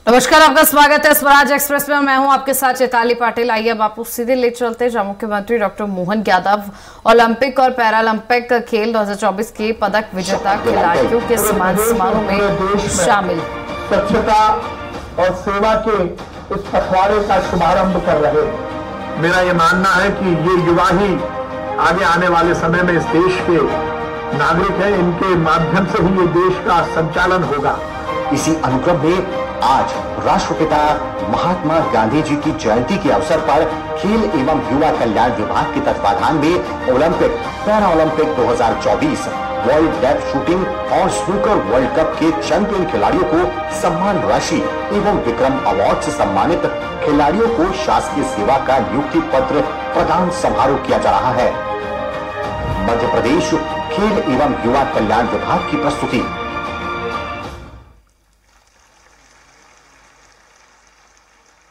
नमस्कार, आपका स्वागत है स्वराज एक्सप्रेस में। मैं हूं आपके साथ चैताली पाटिल। आइए अब आपको सीधे ले चलते हैं जहां मुख्यमंत्री डॉक्टर मोहन यादव ओलंपिक और पैरालंपिक खेल 2024 के पदक विजेता खिलाड़ियों के सम्मान समारोह में शामिल। स्वच्छता और सेवा के इस पखवाड़े का शुभारंभ कर रहे हैं। मेरा ये मानना है कि ये युवा ही आगे आने वाले समय में इस देश के नागरिक हैं। इनके माध्यम से ही ये देश का संचालन होगा। इसी अनुक्रम में आज राष्ट्रपिता महात्मा गांधी जी की जयंती के अवसर पर खेल एवं युवा कल्याण विभाग के तत्वाधान में Olympic para Olympic 2024 world depth shooting और स्नूकर वर्ल्ड कप के चैंपियन खिलाड़ियों को सम्मान राशि एवं विक्रम अवार्ड से सम्मानित खिलाड़ियों को शासकीय सेवा का नियुक्ति पत्र प्रदान समारोह किया जा रहा है। मध्य प्रदेश खेल एवं युवा कल्याण विभाग की प्रस्तुति।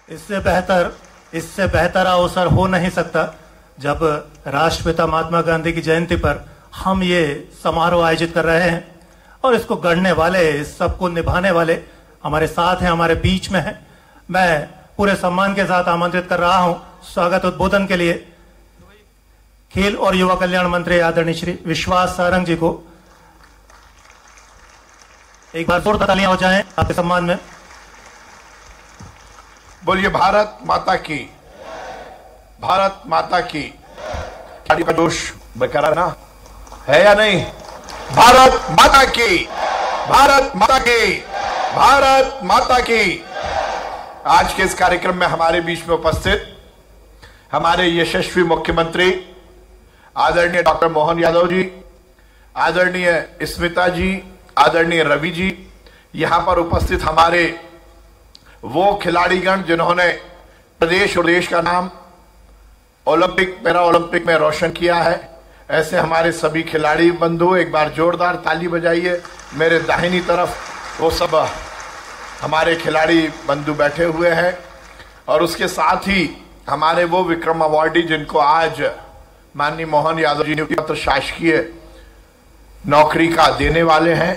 इससे बेहतर अवसर हो नहीं सकता जब राष्ट्रपिता महात्मा गांधी की जयंती पर हम ये समारोह आयोजित कर रहे हैं और इसको गढ़ने वाले, इस सबको निभाने वाले हमारे साथ हैं, हमारे बीच में हैं। मैं पूरे सम्मान के साथ आमंत्रित कर रहा हूं स्वागत उद्बोधन के लिए खेल और युवा कल्याण मंत्री आदरणीय श्री विश्वास सारंग जी को। एक बार जोरदार तालियां हो जाएं आपके सम्मान में। बोलिए भारत माता की, भारत माता की। खिलाड़ी का जोश बरकरार ना है या नहीं? भारत माता की, भारत माता की, भारत माता की। आज के इस कार्यक्रम में हमारे बीच में उपस्थित हमारे यशस्वी मुख्यमंत्री आदरणीय डॉक्टर मोहन यादव जी, आदरणीय स्मिता जी, आदरणीय रवि जी, यहां पर उपस्थित हमारे वो खिलाड़ीगण जिन्होंने प्रदेश और देश का नाम ओलंपिक पैरा ओलंपिक में रोशन किया है, ऐसे हमारे सभी खिलाड़ी बंधु एक बार जोरदार ताली बजाइए। मेरे दाहिनी तरफ वो सब हमारे खिलाड़ी बंधु बैठे हुए हैं और उसके साथ ही हमारे वो विक्रम अवार्डी जिनको आज माननीय मोहन यादव जी नियुक्ति पत्र शासकीय नौकरी का देने वाले हैं।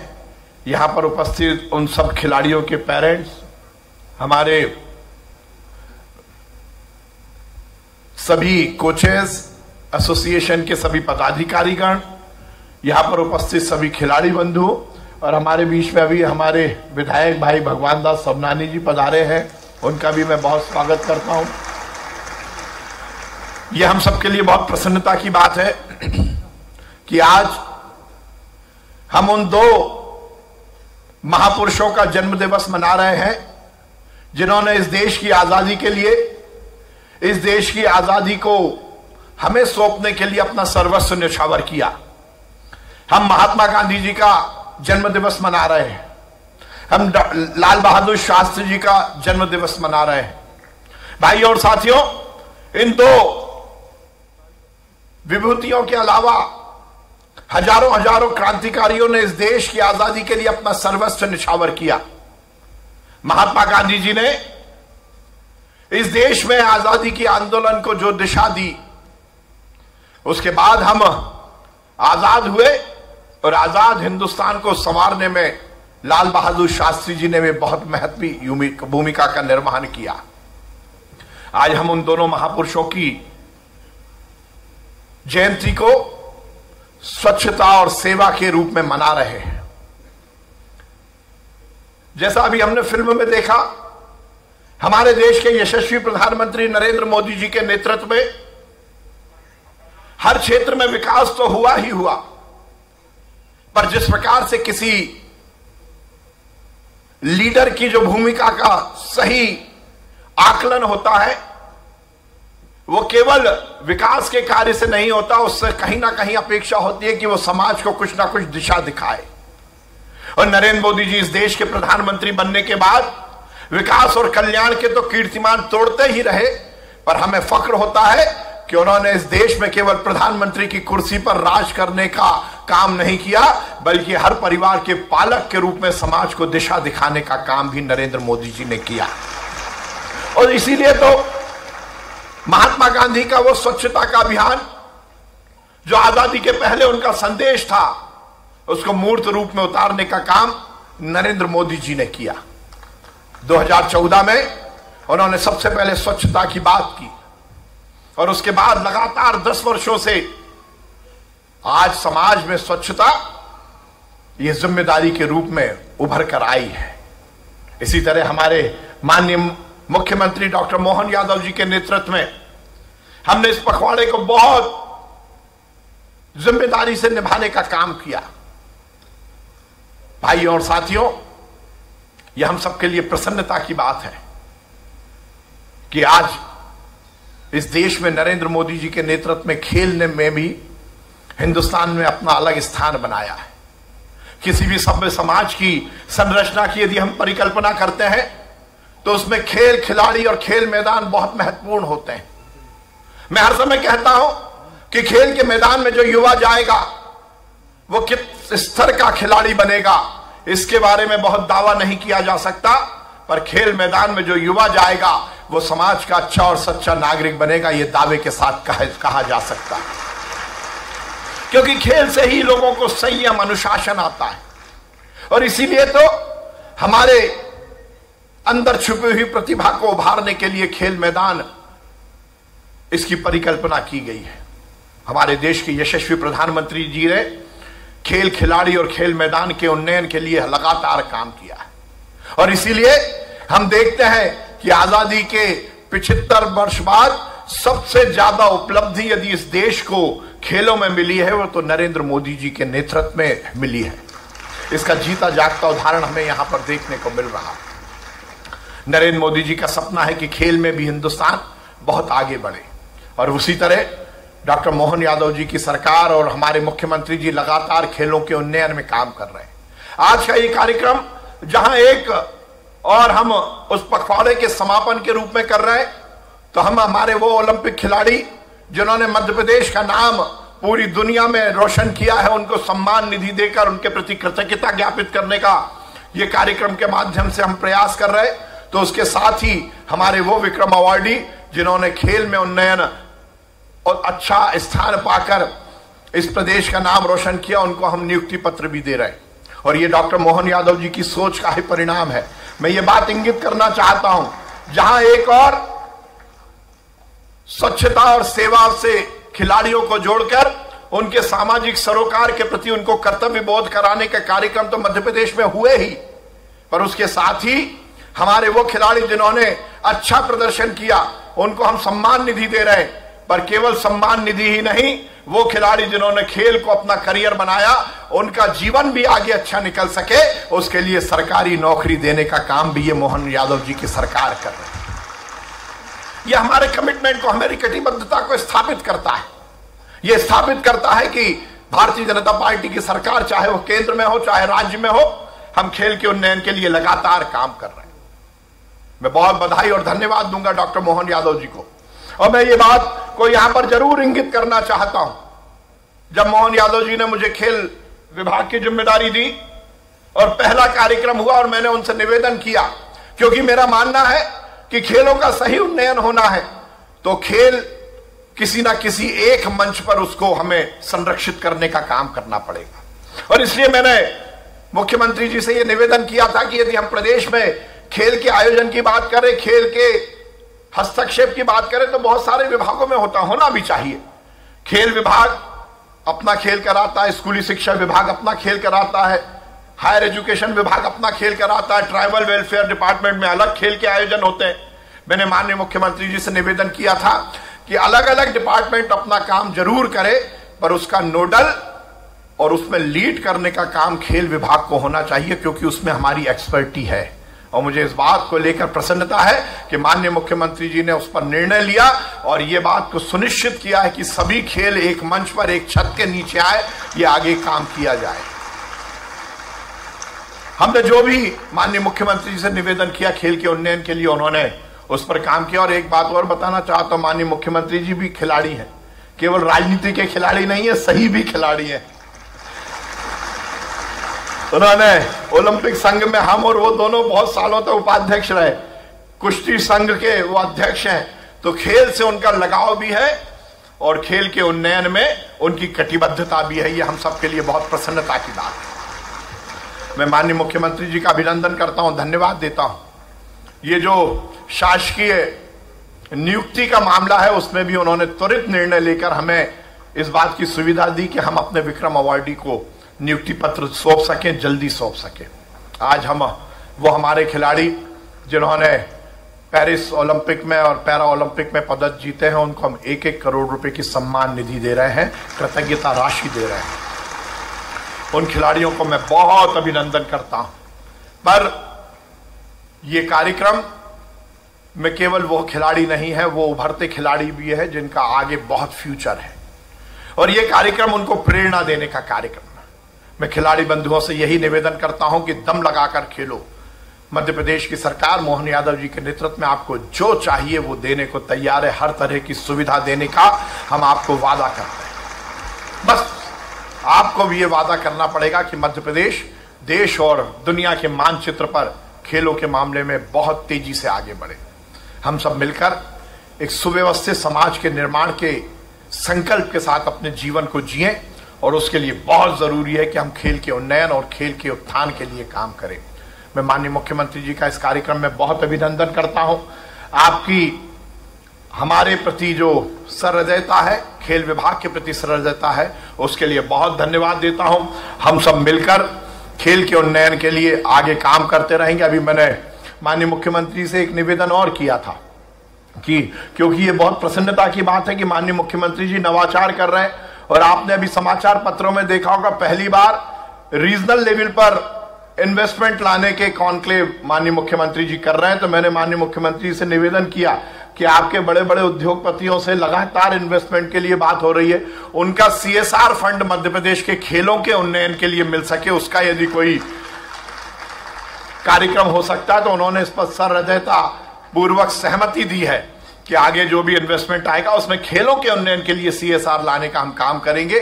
यहां पर उपस्थित उन सब खिलाड़ियों के पेरेंट्स, हमारे सभी कोचेस, एसोसिएशन के सभी पदाधिकारीगण, यहां पर उपस्थित सभी खिलाड़ी बंधु और हमारे बीच में अभी हमारे विधायक भाई भगवान दास सबनानी जी पधारे हैं, उनका भी मैं बहुत स्वागत करता हूं। यह हम सबके लिए बहुत प्रसन्नता की बात है कि आज हम उन दो महापुरुषों का जन्म दिवस मना रहे हैं जिन्होंने इस देश की आजादी के लिए, इस देश की आजादी को हमें सौंपने के लिए अपना सर्वस्व न्यौछावर किया। हम महात्मा गांधी जी का जन्म दिवस मना रहे हैं, हम लाल बहादुर शास्त्री जी का जन्म दिवस मना रहे हैं। भाइयों और साथियों, इन दो विभूतियों के अलावा हजारों हजारों क्रांतिकारियों ने इस देश की आजादी के लिए अपना सर्वस्व न्यौछावर किया। महात्मा गांधी जी ने इस देश में आजादी की आंदोलन को जो दिशा दी, उसके बाद हम आजाद हुए और आजाद हिंदुस्तान को संवारने में लाल बहादुर शास्त्री जी ने भी बहुत महत्वपूर्ण भूमिका का निर्वहन किया। आज हम उन दोनों महापुरुषों की जयंती को स्वच्छता और सेवा के रूप में मना रहे हैं। जैसा अभी हमने फिल्म में देखा, हमारे देश के यशस्वी प्रधानमंत्री नरेंद्र मोदी जी के नेतृत्व में हर क्षेत्र में विकास तो हुआ ही हुआ, पर जिस प्रकार से किसी लीडर की जो भूमिका का सही आकलन होता है, वो केवल विकास के कार्य से नहीं होता, उससे कहीं ना कहीं अपेक्षा होती है कि वो समाज को कुछ ना कुछ दिशा दिखाए। और नरेंद्र मोदी जी इस देश के प्रधानमंत्री बनने के बाद विकास और कल्याण के तो कीर्तिमान तोड़ते ही रहे, पर हमें फक्र होता है कि उन्होंने इस देश में केवल प्रधानमंत्री की कुर्सी पर राज करने का काम नहीं किया, बल्कि हर परिवार के पालक के रूप में समाज को दिशा दिखाने का काम भी नरेंद्र मोदी जी ने किया। और इसीलिए तो महात्मा गांधी का वो स्वच्छता का अभियान जो आजादी के पहले उनका संदेश था, उसको मूर्त रूप में उतारने का काम नरेंद्र मोदी जी ने किया। 2014 में उन्होंने सबसे पहले स्वच्छता की बात की और उसके बाद लगातार 10 वर्षों से आज समाज में स्वच्छता ये जिम्मेदारी के रूप में उभर कर आई है। इसी तरह हमारे माननीय मुख्यमंत्री डॉक्टर मोहन यादव जी के नेतृत्व में हमने इस पखवाड़े को बहुत जिम्मेदारी से निभाने का काम किया। भाइयों और साथियों, यह हम सबके लिए प्रसन्नता की बात है कि आज इस देश में नरेंद्र मोदी जी के नेतृत्व में खेलने में भी हिंदुस्तान में अपना अलग स्थान बनाया है। किसी भी सभ्य समाज की संरचना की यदि हम परिकल्पना करते हैं तो उसमें खेल खिलाड़ी और खेल मैदान बहुत महत्वपूर्ण होते हैं। मैं हर समय कहता हूं कि खेल के मैदान में जो युवा जाएगा वो किस स्तर का खिलाड़ी बनेगा इसके बारे में बहुत दावा नहीं किया जा सकता, पर खेल मैदान में जो युवा जाएगा वो समाज का अच्छा और सच्चा नागरिक बनेगा, ये दावे के साथ कहा जा सकता है। क्योंकि खेल से ही लोगों को संयम अनुशासन आता है और इसीलिए तो हमारे अंदर छुपी हुई प्रतिभा को उभारने के लिए खेल मैदान इसकी परिकल्पना की गई है। हमारे देश के यशस्वी प्रधानमंत्री जी ने खेल खिलाड़ी और खेल मैदान के उन्नयन के लिए लगातार काम किया है और इसीलिए हम देखते हैं कि आजादी के 75 वर्ष बाद सबसे ज्यादा उपलब्धि यदि इस देश को खेलों में मिली है वो तो नरेंद्र मोदी जी के नेतृत्व में मिली है। इसका जीता जागता उदाहरण हमें यहां पर देखने को मिल रहा है। नरेंद्र मोदी जी का सपना है कि खेल में भी हिंदुस्तान बहुत आगे बढ़े और उसी तरह डॉक्टर मोहन यादव जी की सरकार और हमारे मुख्यमंत्री जी लगातार खेलों के उन्नयन में काम कर रहे हैं। आज का ये कार्यक्रम जहां एक और हम उस पखवाड़े के समापन के रूप में कर रहे हैं तो हम हमारे वो ओलंपिक खिलाड़ी जिन्होंने मध्य प्रदेश का नाम पूरी दुनिया में रोशन किया है उनको सम्मान निधि देकर उनके प्रति कृतज्ञता ज्ञापित करने का ये कार्यक्रम के माध्यम से हम प्रयास कर रहे हैं। तो उसके साथ ही हमारे वो विक्रम अवार्डी जिन्होंने खेल में उन्नयन और अच्छा स्थान पाकर इस प्रदेश का नाम रोशन किया उनको हम नियुक्ति पत्र भी दे रहे हैं और ये डॉक्टर मोहन यादव जी की सोच का ही परिणाम है। मैं ये बात इंगित करना चाहता हूं जहां एक और स्वच्छता और सेवा से खिलाड़ियों को जोड़कर उनके सामाजिक सरोकार के प्रति उनको कर्तव्य बोध कराने के कार्यक्रम तो मध्य प्रदेश में हुए ही, पर उसके साथ ही हमारे वो खिलाड़ी जिन्होंने अच्छा प्रदर्शन किया उनको हम सम्मान निधि दे रहे हैं। पर केवल सम्मान निधि ही नहीं, वो खिलाड़ी जिन्होंने खेल को अपना करियर बनाया उनका जीवन भी आगे अच्छा निकल सके उसके लिए सरकारी नौकरी देने का काम भी ये मोहन यादव जी की सरकार कर रही है। यह हमारे कमिटमेंट को, हमारी कटिबद्धता को स्थापित करता है। यह स्थापित करता है कि भारतीय जनता पार्टी की सरकार चाहे वो केंद्र में हो चाहे राज्य में हो, हम खेल के उन्नयन के लिए लगातार काम कर रहे हैं। मैं बहुत बधाई और धन्यवाद दूंगा डॉक्टर मोहन यादव जी को और मैं ये बात को यहां पर जरूर इंगित करना चाहता हूं। जब मोहन यादव जी ने मुझे खेल विभाग की जिम्मेदारी दी और पहला कार्यक्रम हुआ और मैंने उनसे निवेदन किया, क्योंकि मेरा मानना है कि खेलों का सही उन्नयन होना है तो खेल किसी ना किसी एक मंच पर उसको हमें संरक्षित करने का काम करना पड़ेगा। और इसलिए मैंने मुख्यमंत्री जी से यह निवेदन किया था कि यदि हम प्रदेश में खेल के आयोजन की बात करें, खेल के हस्तक्षेप की बात करें तो बहुत सारे विभागों में होना भी चाहिए। खेल विभाग अपना खेल कराता है, स्कूली शिक्षा विभाग अपना खेल कराता है, हायर एजुकेशन विभाग अपना खेल कराता है, ट्राइबल वेलफेयर डिपार्टमेंट में अलग खेल के आयोजन होते हैं। मैंने माननीय मुख्यमंत्री जी से निवेदन किया था कि अलग अलग डिपार्टमेंट अपना काम जरूर करे, पर उसका नोडल और उसमें लीड करने का काम खेल विभाग को होना चाहिए, क्योंकि उसमें हमारी एक्सपर्टी है। और मुझे इस बात को लेकर प्रसन्नता है कि माननीय मुख्यमंत्री जी ने उस पर निर्णय लिया और यह बात को सुनिश्चित किया है कि सभी खेल एक मंच पर एक छत के नीचे आए, ये आगे काम किया जाए। हमने जो भी माननीय मुख्यमंत्री जी से निवेदन किया खेल के उन्नयन के लिए, उन्होंने उस पर काम किया। और एक बात और बताना चाहता हूं, माननीय मुख्यमंत्री जी भी खिलाड़ी हैं, केवल राजनीति के खिलाड़ी नहीं है, सही भी खिलाड़ी हैं। उन्होंने ओलंपिक संघ में हम और वो दोनों बहुत सालों तक उपाध्यक्ष रहे, कुश्ती संघ के वो अध्यक्ष हैं, तो खेल से उनका लगाव भी है और खेल के उन्नयन में उनकी कटिबद्धता भी है। ये हम सबके लिए बहुत प्रसन्नता की बात है। मैं माननीय मुख्यमंत्री जी का अभिनंदन करता हूं, धन्यवाद देता हूं ये जो शासकीय नियुक्ति का मामला है उसमें भी उन्होंने त्वरित निर्णय लेकर हमें इस बात की सुविधा दी कि हम अपने विक्रम अवार्डी को नियुक्ति पत्र सौंप सकें, जल्दी सौंप सकें। आज हम वो हमारे खिलाड़ी जिन्होंने पेरिस ओलंपिक में और पैरा ओलंपिक में पदक जीते हैं उनको हम 1-1 करोड़ रुपए की सम्मान निधि दे रहे हैं, कृतज्ञता राशि दे रहे हैं। उन खिलाड़ियों को मैं बहुत अभिनंदन करता हूं। पर यह कार्यक्रम में केवल वो खिलाड़ी नहीं है, वो उभरते खिलाड़ी भी है जिनका आगे बहुत फ्यूचर है और यह कार्यक्रम उनको प्रेरणा देने का कार्यक्रम है। मैं खिलाड़ी बंधुओं से यही निवेदन करता हूं कि दम लगाकर खेलो। मध्य प्रदेश की सरकार मोहन यादव जी के नेतृत्व में आपको जो चाहिए वो देने को तैयार है। हर तरह की सुविधा देने का हम आपको वादा करते हैं। बस आपको भी ये वादा करना पड़ेगा कि मध्य प्रदेश देश और दुनिया के मानचित्र पर खेलों के मामले में बहुत तेजी से आगे बढ़े। हम सब मिलकर एक सुव्यवस्थित समाज के निर्माण के संकल्प के साथ अपने जीवन को जिएं और उसके लिए बहुत जरूरी है कि हम खेल के उन्नयन और खेल के उत्थान के लिए काम करें। मैं माननीय मुख्यमंत्री जी का इस कार्यक्रम में बहुत अभिनंदन करता हूं। आपकी हमारे प्रति जो सहृदयता है, खेल विभाग के प्रति सहृदयता है, उसके लिए बहुत धन्यवाद देता हूं। हम सब मिलकर खेल के उन्नयन के लिए आगे काम करते रहेंगे। अभी मैंने माननीय मुख्यमंत्री से एक निवेदन और किया था कि क्योंकि ये बहुत प्रसन्नता की बात है कि माननीय मुख्यमंत्री जी नवाचार कर रहे हैं और आपने अभी समाचार पत्रों में देखा होगा पहली बार रीजनल लेवल पर इन्वेस्टमेंट लाने के कॉन्क्लेव माननीय मुख्यमंत्री जी कर रहे हैं। तो मैंने माननीय मुख्यमंत्री से निवेदन किया कि आपके बड़े बड़े उद्योगपतियों से लगातार इन्वेस्टमेंट के लिए बात हो रही है, उनका CSR फंड मध्य प्रदेश के खेलों के उन्नयन के लिए मिल सके, उसका यदि कोई कार्यक्रम हो सकता है तो उन्होंने इस पर सहृदयता पूर्वक सहमति दी है कि आगे जो भी इन्वेस्टमेंट आएगा उसमें खेलों के उन्नयन के लिए CSR लाने का हम काम करेंगे,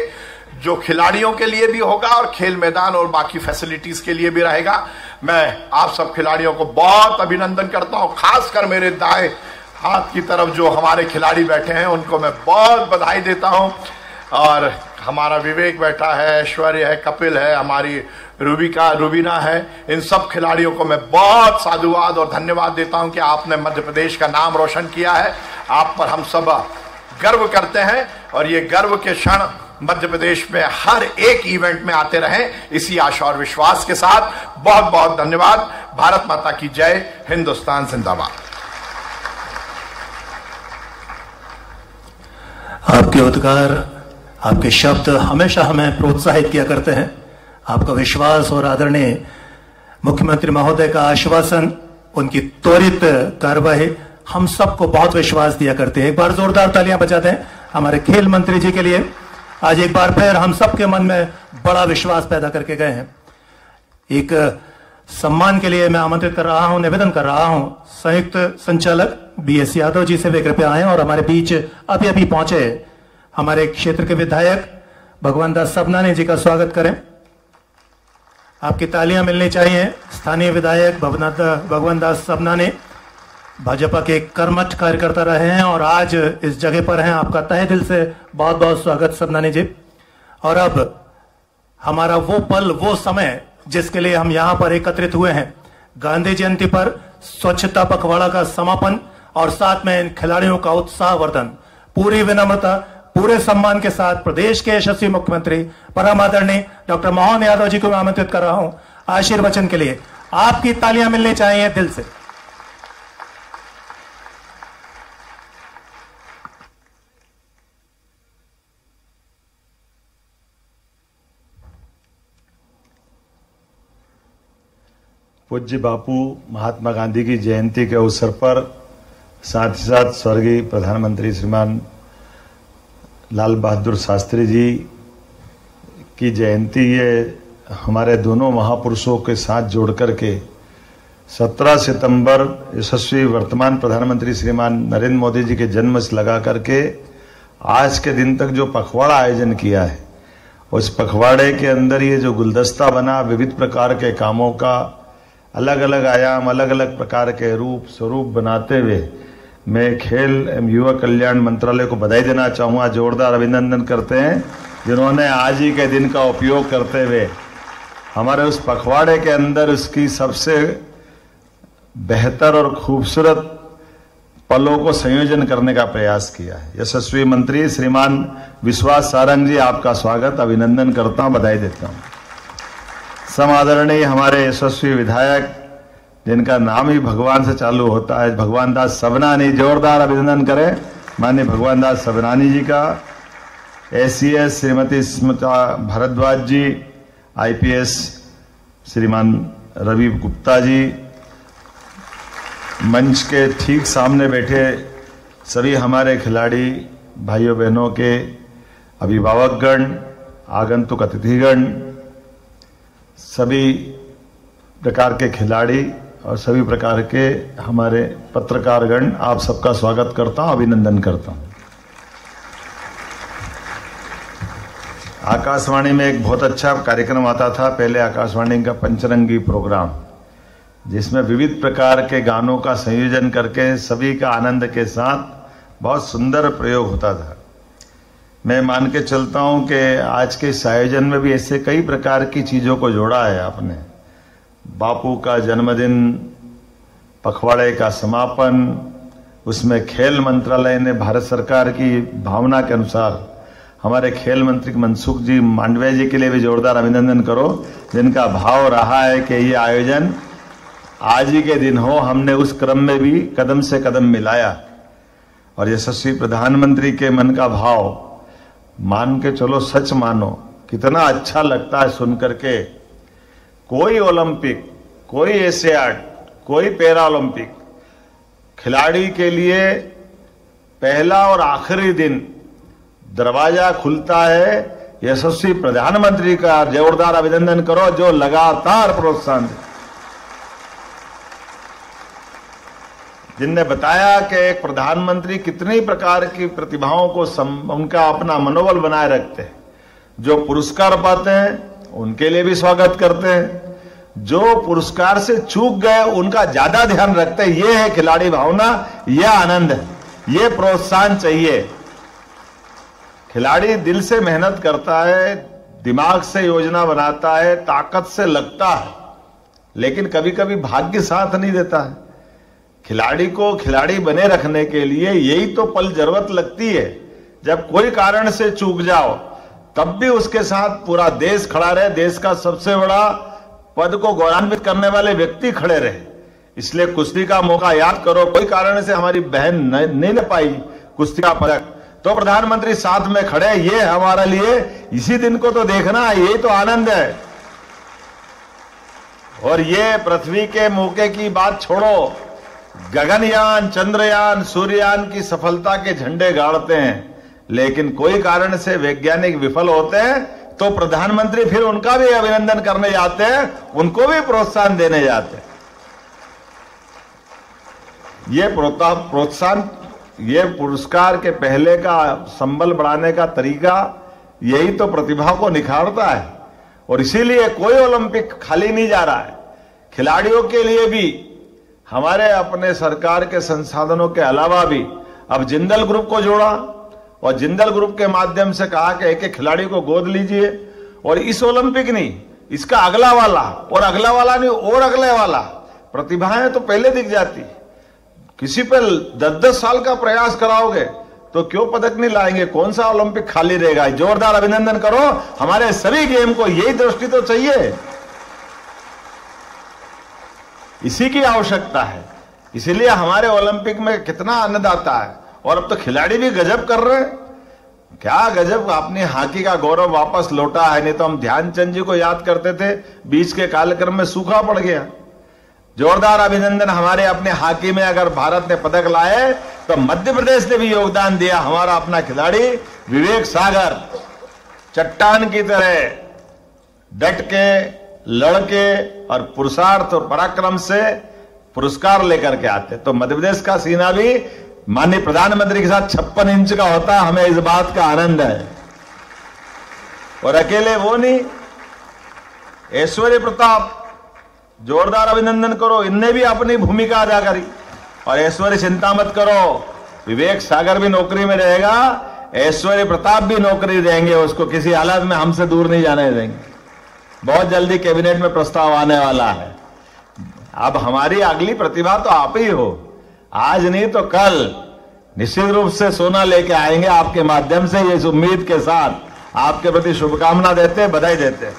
जो खिलाड़ियों के लिए भी होगा और खेल मैदान और बाकी फैसिलिटीज के लिए भी रहेगा। मैं आप सब खिलाड़ियों को बहुत अभिनंदन करता हूं, खासकर मेरे दाएं हाथ की तरफ जो हमारे खिलाड़ी बैठे हैं उनको मैं बहुत बधाई देता हूं। और हमारा विवेक बैठा है, ऐश्वर्य है, कपिल है, हमारी रूबीना है, इन सब खिलाड़ियों को मैं बहुत साधुवाद और धन्यवाद देता हूं कि आपने मध्य प्रदेश का नाम रोशन किया है। आप पर हम सब गर्व करते हैं और ये गर्व के क्षण मध्य प्रदेश में हर एक इवेंट में आते रहें, इसी आशा और विश्वास के साथ बहुत बहुत धन्यवाद। भारत माता की जय, हिंदुस्तान जिंदाबाद। आपके उद्गार, आपके शब्द हमेशा हमें प्रोत्साहित किया करते हैं। आपका विश्वास और आदरणीय मुख्यमंत्री महोदय का आश्वासन, उनकी त्वरित कार्यवाही हम सबको बहुत विश्वास दिया करते हैं। एक बार जोरदार तालियां बजाते हैं हमारे खेल मंत्री जी के लिए। आज एक बार फिर हम सबके मन में बड़ा विश्वास पैदा करके गए हैं। एक सम्मान के लिए मैं आमंत्रित कर रहा हूं, निवेदन कर रहा हूं संयुक्त संचालक BS यादव जी से वे कृपया आए और हमारे बीच अभी अभी पहुंचे हमारे क्षेत्र के विधायक भगवान दास सबनानी जी का स्वागत करें। आपकी तालियां मिलनी चाहिए। स्थानीय विधायक भगवान दास सबनानी भाजपा के कर्मठ कार्यकर्ता रहे हैं और आज इस जगह पर हैं। आपका तहे दिल से बहुत बहुत स्वागत सबनानी जी। और अब हमारा वो पल, वो समय जिसके लिए हम यहां पर एकत्रित हुए हैं, गांधी जयंती पर स्वच्छता पखवाड़ा का समापन और साथ में इन खिलाड़ियों का उत्साहवर्धन। पूरी विनम्रता, पूरे सम्मान के साथ प्रदेश के यशस्वी मुख्यमंत्री परम आदरणीय डॉक्टर मोहन यादव जी को मैं आमंत्रित कर रहा हूं आशीर्वचन के लिए। आपकी तालियां मिलनी चाहिए दिल से। पूज्य बापू महात्मा गांधी की जयंती के अवसर पर साथ ही साथ स्वर्गीय प्रधानमंत्री श्रीमान लाल बहादुर शास्त्री जी की जयंती, ये हमारे दोनों महापुरुषों के साथ जोड़ करके 17 सितंबर यशस्वी वर्तमान प्रधानमंत्री श्रीमान नरेंद्र मोदी जी के जन्म से लगा करके आज के दिन तक जो पखवाड़ा आयोजन किया है, उस पखवाड़े के अंदर ये जो गुलदस्ता बना, विविध प्रकार के कामों का अलग अलग आयाम, अलग अलग प्रकार के रूप स्वरूप बनाते हुए मैं खेल एवं युवा कल्याण मंत्रालय को बधाई देना चाहूँगा। जोरदार अभिनंदन करते हैं जिन्होंने आज ही के दिन का उपयोग करते हुए हमारे उस पखवाड़े के अंदर उसकी सबसे बेहतर और खूबसूरत पलों को संयोजन करने का प्रयास किया है। यशस्वी मंत्री श्रीमान विश्वास सारंग जी, आपका स्वागत, अभिनंदन करता हूं, बधाई देता हूं। समादरणीय हमारे यशस्वी विधायक जिनका नाम ही भगवान से चालू होता है, भगवान दास सबनानी, जोरदार अभिनंदन करें माननीय भगवान दास सबनानी जी का। एसीएस श्रीमती स्मिता भारद्वाज जी, आईपीएस श्रीमान रवि गुप्ता जी, मंच के ठीक सामने बैठे सभी हमारे खिलाड़ी भाइयों बहनों के अभिभावकगण, आगंतुक अतिथिगण, सभी प्रकार के खिलाड़ी और सभी प्रकार के हमारे पत्रकारगण, आप सबका स्वागत करता हूं, अभिनंदन करता हूं। आकाशवाणी में एक बहुत अच्छा कार्यक्रम आता था पहले, आकाशवाणी का पंचरंगी प्रोग्राम, जिसमें विविध प्रकार के गानों का संयोजन करके सभी का आनंद के साथ बहुत सुंदर प्रयोग होता था। मैं मान के चलता हूं कि आज के इस आयोजन में भी ऐसे कई प्रकार की चीजों को जोड़ा है आपने। बापू का जन्मदिन, पखवाड़े का समापन, उसमें खेल मंत्रालय ने भारत सरकार की भावना के अनुसार हमारे खेल मंत्री मनसुख जी मांडविया जी के लिए भी जोरदार अभिनंदन करो, जिनका भाव रहा है कि ये आयोजन आज ही के दिन हो। हमने उस क्रम में भी कदम से कदम मिलाया और यशस्वी प्रधानमंत्री के मन का भाव मान के चलो, सच मानो, कितना अच्छा लगता है सुनकर के। कोई ओलंपिक, कोई एशियाड, कोई पैरा ओलंपिक खिलाड़ी के लिए पहला और आखिरी दिन दरवाजा खुलता है यशस्वी प्रधानमंत्री का। जोरदार अभिनंदन करो जो लगातार प्रोत्साहन, जिनने बताया कि एक प्रधानमंत्री कितनी प्रकार की प्रतिभाओं को उनका अपना मनोबल बनाए रखते हैं। जो पुरस्कार पाते हैं उनके लिए भी स्वागत करते हैं, जो पुरस्कार से चूक गए उनका ज्यादा ध्यान रखते हैं। ये है खिलाड़ी भावना, यह आनंद है, ये प्रोत्साहन चाहिए। खिलाड़ी दिल से मेहनत करता है, दिमाग से योजना बनाता है, ताकत से लगता है, लेकिन कभी कभी भाग्य साथ नहीं देता है। खिलाड़ी को खिलाड़ी बने रखने के लिए यही तो पल जरूरत लगती है, जब कोई कारण से चूक जाओ तब भी उसके साथ पूरा देश खड़ा रहे, देश का सबसे बड़ा पद को गौरवान्वित करने वाले व्यक्ति खड़े रहे। इसलिए कुश्ती का मौका याद करो, कोई कारण से हमारी बहन नहीं ले पाई कुश्ती का पदक, तो प्रधानमंत्री साथ में खड़े, ये हमारे लिए इसी दिन को तो देखना है, यही तो आनंद है। और ये पृथ्वी के मौके की बात छोड़ो, गगनयान, चंद्रयान, सूर्ययान की सफलता के झंडे गाड़ते हैं, लेकिन कोई कारण से वैज्ञानिक विफल होते हैं तो प्रधानमंत्री फिर उनका भी अभिनंदन करने जाते हैं, उनको भी प्रोत्साहन देने जाते हैं। ये प्रोत्साहन, ये पुरस्कार के पहले का संबल बढ़ाने का तरीका यही तो प्रतिभा को निखारता है। और इसीलिए कोई ओलंपिक खाली नहीं जा रहा है। खिलाड़ियों के लिए भी हमारे अपने सरकार के संसाधनों के अलावा भी अब जिंदल ग्रुप को जोड़ा और जिंदल ग्रुप के माध्यम से कहा कि एक एक खिलाड़ी को गोद लीजिए, और इस ओलंपिक नहीं, इसका अगला वाला, और अगला वाला नहीं, और अगले वाला। प्रतिभाएं तो पहले दिख जाती, किसी पर 10-10 साल का प्रयास कराओगे तो क्यों पदक नहीं लाएंगे, कौन सा ओलंपिक खाली रहेगा। जोरदार अभिनंदन करो, हमारे सभी गेम को यही दृष्टि तो चाहिए, इसी की आवश्यकता है। इसीलिए हमारे ओलंपिक में कितना आनंद आता है। और अब तो खिलाड़ी भी गजब कर रहे हैं, क्या गजब, अपनी हॉकी का गौरव वापस लौटा है। नहीं तो हम ध्यानचंद जी को याद करते थे, बीच के कार्यक्रम में सूखा पड़ गया। जोरदार अभिनंदन हमारे अपने हॉकी में, अगर भारत ने पदक लाए तो मध्य प्रदेश ने भी योगदान दिया। हमारा अपना खिलाड़ी विवेक सागर चट्टान की तरह डट के, लड़के और पुरुषार्थ और पराक्रम से पुरस्कार लेकर के आते। तो मध्य प्रदेश का सीना भी माननीय प्रधानमंत्री के साथ 56 इंच का होता है, हमें इस बात का आनंद है। और अकेले वो नहीं, ऐश्वर्य प्रताप, जोरदार अभिनंदन करो, इनने भी अपनी भूमिका अदा करी। और ऐश्वर्य चिंता मत करो, विवेक सागर भी नौकरी में रहेगा, ऐश्वर्य प्रताप भी नौकरी देंगे, उसको किसी हालत में हमसे दूर नहीं जाने देंगे। बहुत जल्दी कैबिनेट में प्रस्ताव आने वाला है। अब हमारी अगली प्रतिभा तो आप ही हो, आज नहीं तो कल निश्चित रूप से सोना लेके आएंगे आपके माध्यम से, इस उम्मीद के साथ आपके प्रति शुभकामना देते, बधाई देते।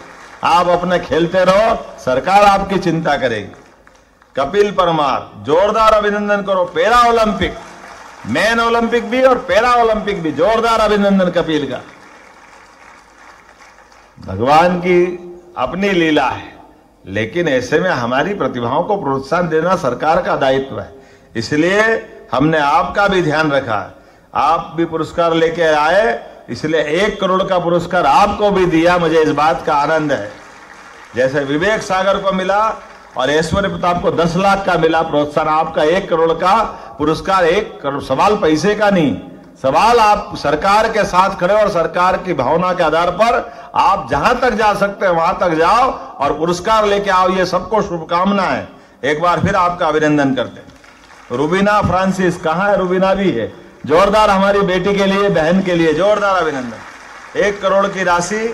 आप अपने खेलते रहो, सरकार आपकी चिंता करेगी। कपिल परमार, जोरदार अभिनंदन करो। पैरा ओलंपिक, मेन ओलंपिक भी और पैरा ओलंपिक भी, जोरदार अभिनंदन कपिल का। भगवान की अपनी लीला है, लेकिन ऐसे में हमारी प्रतिभाओं को प्रोत्साहन देना सरकार का दायित्व है, इसलिए हमने आपका भी ध्यान रखा। आप भी पुरस्कार लेके आए, इसलिए 1 करोड़ का पुरस्कार आपको भी दिया। मुझे इस बात का आनंद है, जैसे विवेक सागर को मिला और ऐश्वर्य प्रताप को 10 लाख का मिला प्रोत्साहन, आपका 1 करोड़ का पुरस्कार। 1 करोड़ सवाल पैसे का नहीं, सवाल आप सरकार के साथ खड़े और सरकार की भावना के आधार पर आप जहां तक जा सकते हैं वहां तक जाओ और पुरस्कार लेके आओ। ये सबको शुभकामना है, एक बार फिर आपका अभिनंदन करते हैं। रुबीना फ्रांसिस, कहां है? रुबीना भी है, जोरदार हमारी बेटी के लिए, बहन के लिए जोरदार अभिनंदन। 1 करोड़ की राशि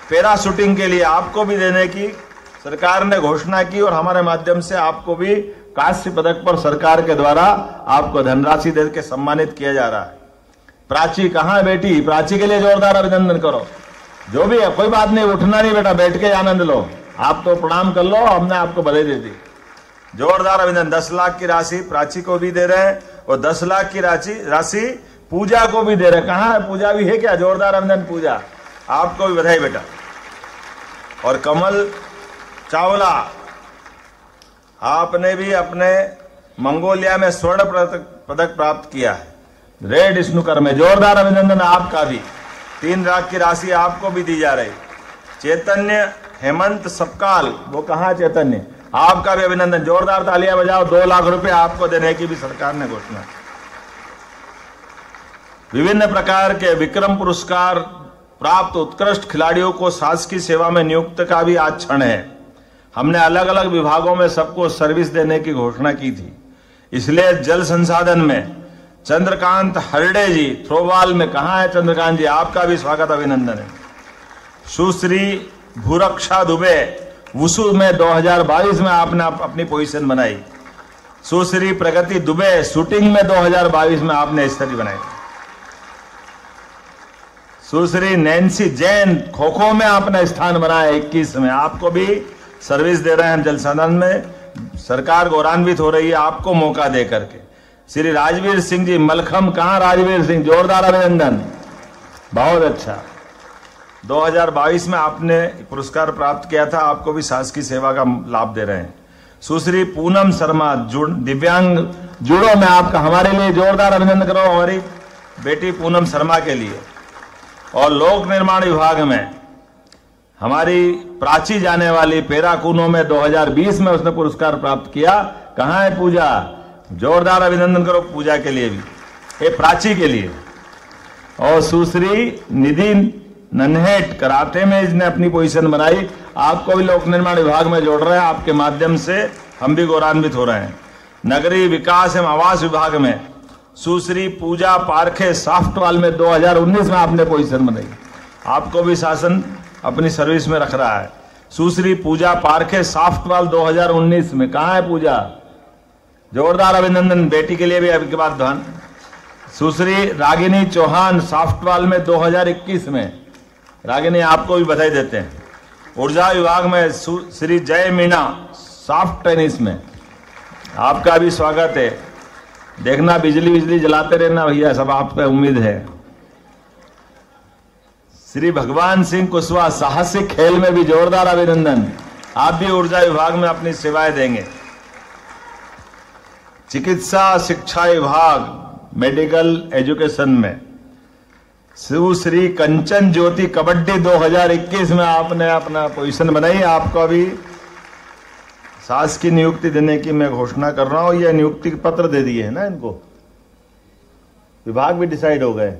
पैरा शूटिंग के लिए आपको भी देने की सरकार ने घोषणा की और हमारे माध्यम से आपको भी कांस्य पदक पर सरकार के द्वारा आपको धनराशि देकर सम्मानित किया जा रहा है। प्राची, कहां है बेटी? प्राची के लिए जोरदार अभिनंदन करो। जो भी है, कोई बात नहीं, उठना नहीं बेटा, बैठ के आनंद लो। आप तो प्रणाम कर लो, हमने आपको बधाई दे दी। जोरदार अभिनंदन। 10 लाख की राशि प्राची को भी दे रहे हैं और 10 लाख की राशि पूजा को भी दे रहे हैं। कहां है पूजा? भी है क्या? जोरदार अभिनंदन पूजा, आपको भी बधाई बेटा। और कमल चावला, आपने भी अपने मंगोलिया में स्वर्ण पदक प्राप्त किया है रेड स्नूकर में, जोरदार अभिनंदन आपका भी। 3 लाख की राशि आपको भी दी जा रही। चैतन्य हेमंत सपकाल, वो कहां चैतन्य? आपका भी अभिनंदन, जोरदार तालियां बजाओ। 2 लाख रुपए आपको देने की भी सरकार ने घोषणा। विभिन्न प्रकार के विक्रम पुरस्कार प्राप्त उत्कृष्ट खिलाड़ियों को शासकीय सेवा में नियुक्त का भी आज क्षण है। हमने अलग अलग विभागों में सबको सर्विस देने की घोषणा की थी, इसलिए जल संसाधन में चंद्रकांत हरडे जी, थ्रोबाल में, कहां है चंद्रकांत जी? आपका भी स्वागत अभिनंदन है। सुश्री भूरक्षा दुबे, वुसु में 2022 में आपने अपनी पोजीशन बनाई। सुश्री प्रगति दुबे, शूटिंग में 2022 में आपने स्थिति बनाई। सुश्री नैन्सी जैन, खो खो में आपने स्थान बनाया 21 में, आपको भी सर्विस दे रहे हैं जल संसाधन में। सरकार गौरवान्वित हो रही है आपको मौका दे करके। श्री राजवीर सिंह जी मलखम, कहां राजवीर सिंह? जोरदार अभिनंदन, बहुत अच्छा। 2022 में आपने पुरस्कार प्राप्त किया था, आपको भी शासकीय सेवा का लाभ दे रहे हैं। सुश्री पूनम शर्मा, दिव्यांग जुड़ो में आपका, हमारे लिए जोरदार अभिनंदन करो हमारी बेटी पूनम शर्मा के लिए। और लोक निर्माण विभाग में हमारी प्राची जाने वाली पेराकूनो में 2020 में उसने पुरस्कार प्राप्त किया। कहां है पूजा? जोरदार अभिनंदन करो पूजा के लिए भी, ये प्राची के लिए। और सुश्री निधि नन्हेट, कराटे में इसने अपनी पोजीशन बनाई, आपको भी लोक निर्माण विभाग में जोड़ रहे हैं, आपके माध्यम से हम भी गौरवान्वित हो रहे हैं। नगरीय विकास एवं आवास विभाग में सुश्री पूजा पारखे साफ्टवाल में 2019 में आपने पोजीशन बनाई, आपको भी शासन अपनी सर्विस में रख रहा है। सुश्री पूजा पारखे साफ्टवाल 2019 में, कहां है पूजा? जोरदार अभिनंदन, बेटी के लिए भी अभी के बाद धन। सुश्री रागिनी चौहान, साफ्टवाल में 2021 में, रागिनी आपको भी बधाई देते हैं। ऊर्जा विभाग में श्री जय मीणा, सॉफ्ट टेनिस में, आपका भी स्वागत है। देखना बिजली जलाते रहना भैया, सब आप पे उम्मीद है। श्री भगवान सिंह कुशवाहा, साहसिक खेल में भी जोरदार अभिनंदन, आप भी ऊर्जा विभाग में अपनी सेवाएं देंगे। चिकित्सा शिक्षा विभाग मेडिकल एजुकेशन में सुश्री कंचन ज्योति कबड्डी 2021 में आपने अपना पोजीशन बनाई, आपको अभी सास की नियुक्ति देने की मैं घोषणा कर रहा हूं। यह नियुक्ति पत्र दे दिए है ना इनको, विभाग भी डिसाइड हो गए,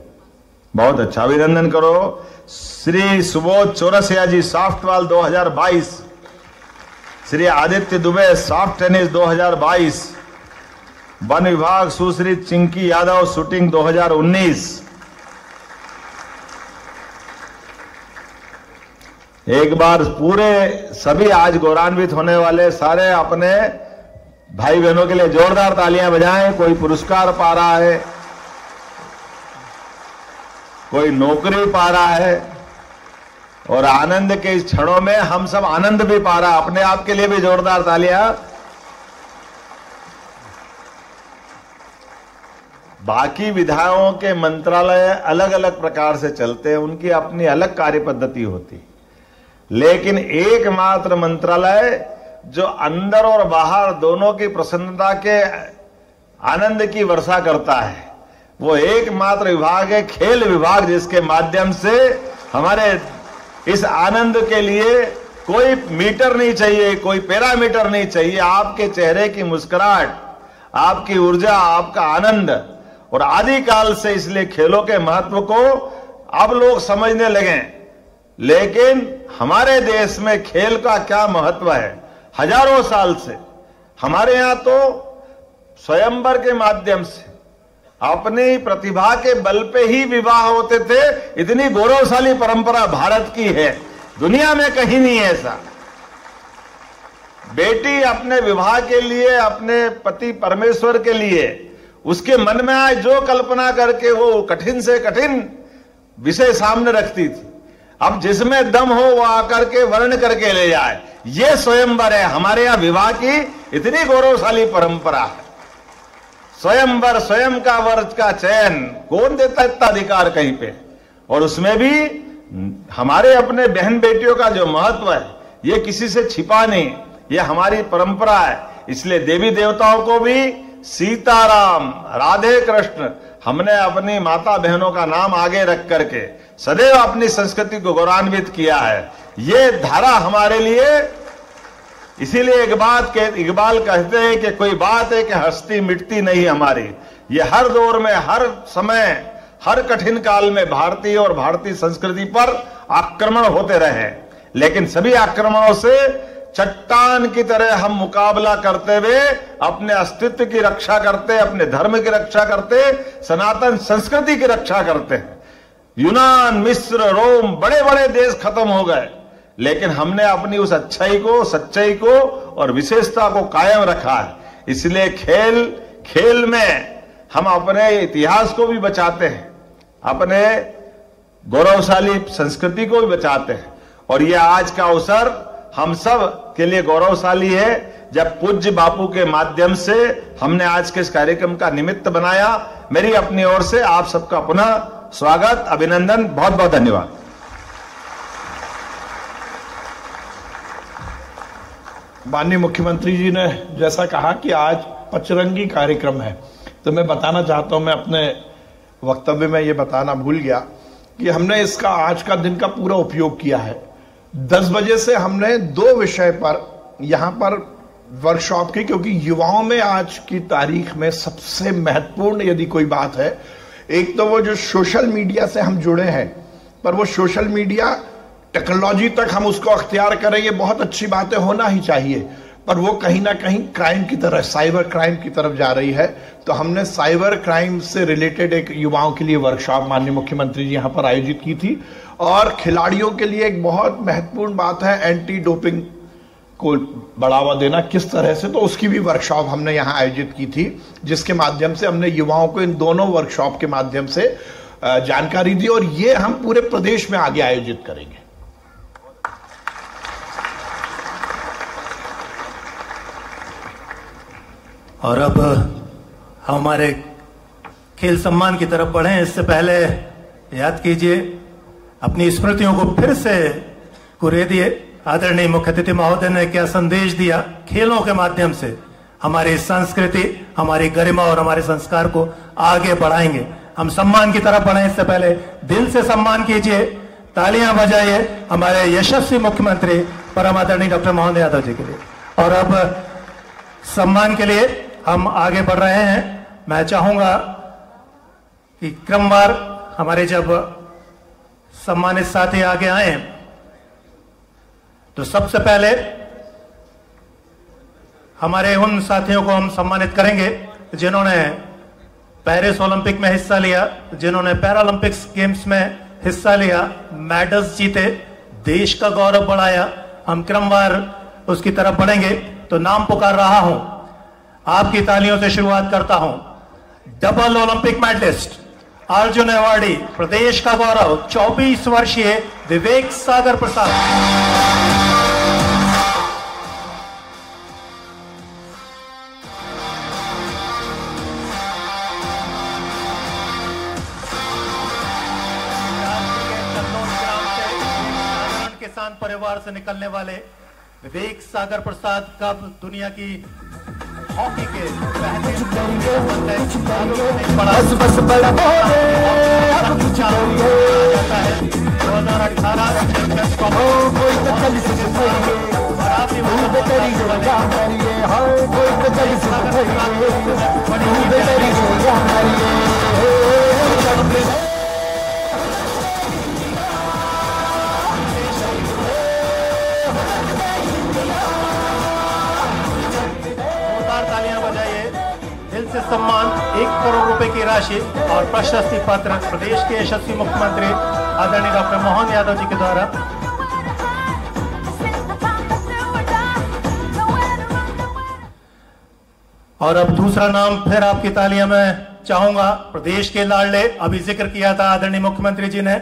बहुत अच्छा, अभिनंदन करो। Shri Subodh Chaurasia ji, softball 2022। Shri Aditya Dubey, soft tennis 2022। वन विभाग सुश्री चिंकी यादव, शूटिंग 2019। एक बार पूरे सभी आज गौरवान्वित होने वाले सारे अपने भाई बहनों के लिए जोरदार तालियां बजाएं। कोई पुरस्कार पा रहा है, कोई नौकरी पा रहा है, और आनंद के इस क्षणों में हम सब आनंद भी पा रहा। अपने आप के लिए भी जोरदार तालियां। बाकी विधाओं के मंत्रालय अलग अलग प्रकार से चलते हैं, उनकी अपनी अलग कार्य पद्धति होती, लेकिन एकमात्र मंत्रालय जो अंदर और बाहर दोनों की प्रसन्नता के आनंद की वर्षा करता है, वो एकमात्र विभाग है खेल विभाग, जिसके माध्यम से हमारे इस आनंद के लिए कोई मीटर नहीं चाहिए, कोई पैरामीटर नहीं चाहिए। आपके चेहरे की मुस्कुराहट, आपकी ऊर्जा, आपका आनंद, और आदिकाल से इसलिए खेलों के महत्व को अब लोग समझने लगे। लेकिन हमारे देश में खेल का क्या महत्व है, हजारों साल से हमारे यहां तो स्वयंवर के माध्यम से अपनी प्रतिभा के बल पे ही विवाह होते थे। इतनी गौरवशाली परंपरा भारत की है, दुनिया में कहीं नहीं है ऐसा। बेटी अपने विवाह के लिए, अपने पति परमेश्वर के लिए, उसके मन में आए जो कल्पना करके वो कठिन से कठिन विषय सामने रखती थी। अब जिसमें दम हो वो आकर के वर्ण करके ले जाए, ये स्वयंवर है। हमारे यहां विवाह की इतनी गौरवशाली परंपरा है। स्वयंवर, स्वयं का वर का चयन कौन देता इतना अधिकार कहीं पे? और उसमें भी हमारे अपने बहन बेटियों का जो महत्व है, ये किसी से छिपा नहीं, ये हमारी परंपरा है। इसलिए देवी देवताओं को भी सीताराम, राधे कृष्ण, हमने अपनी माता बहनों का नाम आगे रख करके सदैव अपनी संस्कृति को गौरवान्वित किया है। ये धारा हमारे लिए, इसीलिए इकबाल कहते हैं कि कोई बात है कि हस्ती मिटती नहीं हमारी। ये हर दौर में, हर समय, हर कठिन काल में भारतीय और भारतीय संस्कृति पर आक्रमण होते रहे, लेकिन सभी आक्रमणों से चट्टान की तरह हम मुकाबला करते हुए अपने अस्तित्व की रक्षा करते, अपने धर्म की रक्षा करते, सनातन संस्कृति की रक्षा करते हैं। यूनान, मिस्र, रोम, बड़े बड़े देश खत्म हो गए, लेकिन हमने अपनी उस अच्छाई को, सच्चाई को और विशेषता को कायम रखा है। इसलिए खेल में हम अपने इतिहास को भी बचाते हैं, अपने गौरवशाली संस्कृति को भी बचाते हैं। और यह आज का अवसर हम सब के लिए गौरवशाली है, जब पूज्य बापू के माध्यम से हमने आज के इस कार्यक्रम का निमित्त बनाया। मेरी अपनी ओर से आप सबका पुनः स्वागत, अभिनंदन, बहुत बहुत धन्यवाद। माननीय मुख्यमंत्री जी ने जैसा कहा कि आज पचरंगी कार्यक्रम है, तो मैं बताना चाहता हूं, मैं अपने वक्तव्य में ये बताना भूल गया कि हमने इसका आज का दिन का पूरा उपयोग किया है। 10 बजे से हमने 2 विषय पर यहां पर वर्कशॉप की, क्योंकि युवाओं में आज की तारीख में सबसे महत्वपूर्ण यदि कोई बात है, एक तो वो जो सोशल मीडिया से हम जुड़े हैं, पर वो सोशल मीडिया टेक्नोलॉजी तक हम उसको अख्तियार करें, ये बहुत अच्छी बातें होना ही चाहिए, पर वो कहीं ना कहीं क्राइम की तरह, साइबर क्राइम की तरफ जा रही है। तो हमने साइबर क्राइम से रिलेटेड एक युवाओं के लिए वर्कशॉप माननीय मुख्यमंत्री जी यहां पर आयोजित की थी। और खिलाड़ियों के लिए एक बहुत महत्वपूर्ण बात है एंटी डोपिंग को बढ़ावा देना, किस तरह से, तो उसकी भी वर्कशॉप हमने यहां आयोजित की थी, जिसके माध्यम से हमने युवाओं को इन दोनों वर्कशॉप के माध्यम से जानकारी दी, और ये हम पूरे प्रदेश में आगे आयोजित करेंगे। और अब हमारे खेल सम्मान की तरफ बढ़ें, इससे पहले याद कीजिए, अपनी स्मृतियों को फिर से कुरेदिए। आदरणीय मुख्य अतिथि महोदय ने क्या संदेश दिया, खेलों के माध्यम से हमारी संस्कृति, हमारी गरिमा और हमारे संस्कार को आगे बढ़ाएंगे। हम सम्मान की तरफ बढ़ें, इससे पहले दिल से सम्मान कीजिए, तालियां बजाइए हमारे यशस्वी मुख्यमंत्री परम आदरणीय डॉक्टर मोहन यादव जी के लिए। और अब सम्मान के लिए हम आगे बढ़ रहे हैं। मैं चाहूंगा कि क्रमवार हमारे जब सम्मानित साथी आगे आए, तो सबसे पहले हमारे उन साथियों को हम सम्मानित करेंगे जिन्होंने पेरिस ओलंपिक में हिस्सा लिया, जिन्होंने पैरालंपिक्स गेम्स में हिस्सा लिया, मेडल्स जीते, देश का गौरव बढ़ाया। हम क्रमवार उसकी तरफ बढ़ेंगे। तो नाम पुकार रहा हूं, आपकी तालियों से शुरुआत करता हूं। Double Olympic medallist, Arjun awardee, प्रदेश का गौरव, 24 वर्षीय विवेक सागर प्रसाद। किसान परिवार से निकलने वाले विवेक सागर प्रसाद कब दुनिया की हॉकी के पहले जाता है 2018 से सम्मान 1 करोड़ रुपए की राशि और प्रशस्ति पत्र प्रदेश के यशस्वी मुख्यमंत्री आदरणीय डॉक्टर मोहन यादव जी के द्वारा। और अब दूसरा नाम फिर आपकी तालियां में चाहूंगा। प्रदेश के लाडले, अभी जिक्र किया था आदरणीय मुख्यमंत्री जी ने,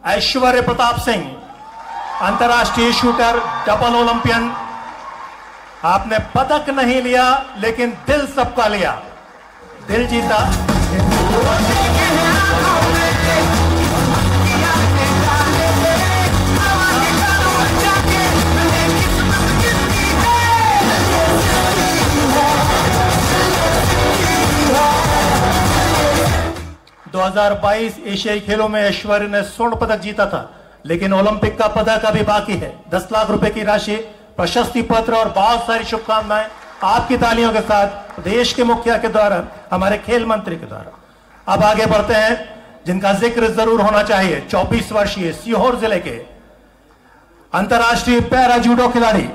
ऐश्वर्य प्रताप सिंह, अंतर्राष्ट्रीय शूटर, डबल ओलंपियन। आपने पदक नहीं लिया लेकिन दिल सबका लिया, दिल जीता। 2022 एशियाई खेलों में ऐश्वर्य ने स्वर्ण पदक जीता था, लेकिन ओलंपिक का पदक अभी बाकी है। 10 लाख रुपए की राशि, प्रशस्ति पत्र और बहुत सारी शुभकामनाएं आपकी तालियों के साथ प्रदेश के मुखिया के द्वारा, हमारे खेल मंत्री के द्वारा। अब आगे बढ़ते हैं, जिनका जिक्र जरूर होना चाहिए। 24 वर्षीय सीहोर जिले के अंतर्राष्ट्रीय पैरा जूडो खिलाड़ी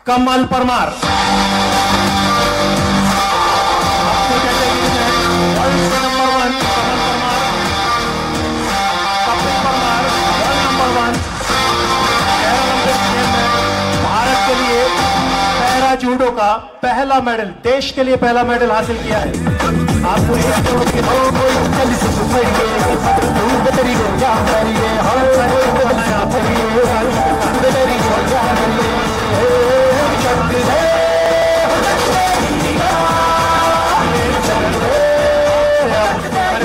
कमल परमार। जूडो का पहला मेडल, देश के लिए पहला मेडल हासिल किया है। आपको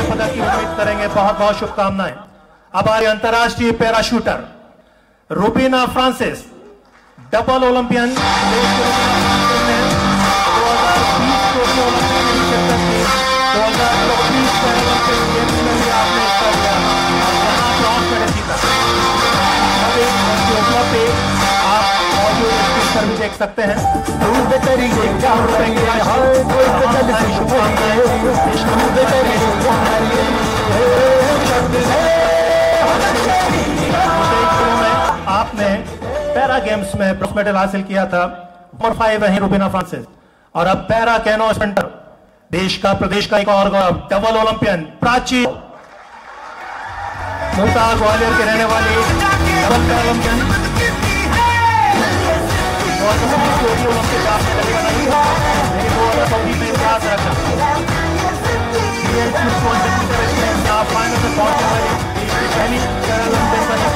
पदक की उम्मीद करेंगे, बहुत बहुत शुभकामनाएं। अब आ रही अंतर्राष्ट्रीय para shooter Rubina Francis, double Olympian, 2020 भी देख सकते हैं। आपने पैरा गेम्स में ब्रॉन्ज मेडल हासिल किया था। नंबर 5 है रूबीना फ्रांसिस। और अब पैरा कैनो स्प्रिंटर, देश का, प्रदेश का एक और गौरव, डबल ओलंपियन प्राची मुल्तान ग्वालियर के रहने वाली डबल ओलंपियन। ओलंपिक आपने कभी बनाई है, लेकिन 2024 में इतिहास रखा। फाइनल में पहुंचने वाली पहली पैरालंपिक बनी।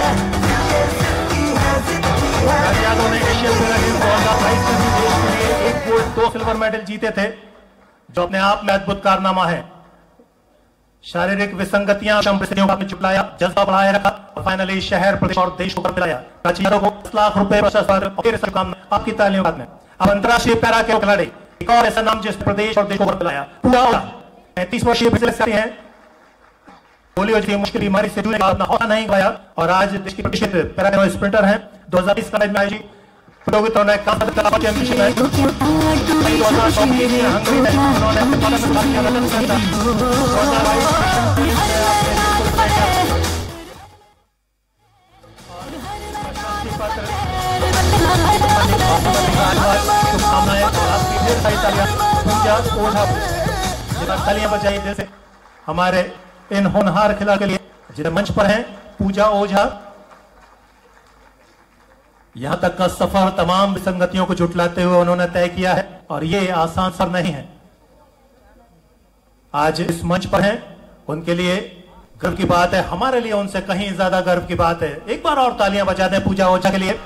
यादव ने एशियन पैरा गेम्स 2022 में भी देश के लिए 1 गोल्ड 2 सिल्वर मेडल जीते थे, जो अपने आप में अद्भुत कारनामा है। शारीरिक विसंगतियां, परिस्थितियों को चुटलाया, जज्बा बढ़ाए रखा और फाइनली शहर, प्रदेश और देश को मिलाया। प्राची यादव को 10 लाख रुपए आपकी तालियों में। अब अंतर्राष्ट्रीय पैरा के खिलाड़ी, एक और ऐसा नाम जिसने प्रदेश और देश को मिलाया, 35 वर्षीय हैं। पोलियो जैसी मुश्किल बीमारी से जुड़े हौसला नहीं गया और आज देश की प्रतिष्ठित पैरा स्प्रिंटर हैं। 2020 का में आयोजित प्रतियोगिता ने चैंपियनशिप में 2024 में हंगरी में उन्होंने तालियां बजाई जैसे हमारे इन होनहार खिलाड़ियों के लिए जिन्हें मंच पर हैं। पूजा ओझा, यहां तक का सफर तमाम विसंगतियों को जुटलाते हुए उन्होंने तय किया है और ये आसान सफर नहीं है। आज इस मंच पर हैं, उनके लिए गर्व की बात है, हमारे लिए उनसे कहीं ज्यादा गर्व की बात है। एक बार और तालियां बजा दें पूजा ओझा के लिए।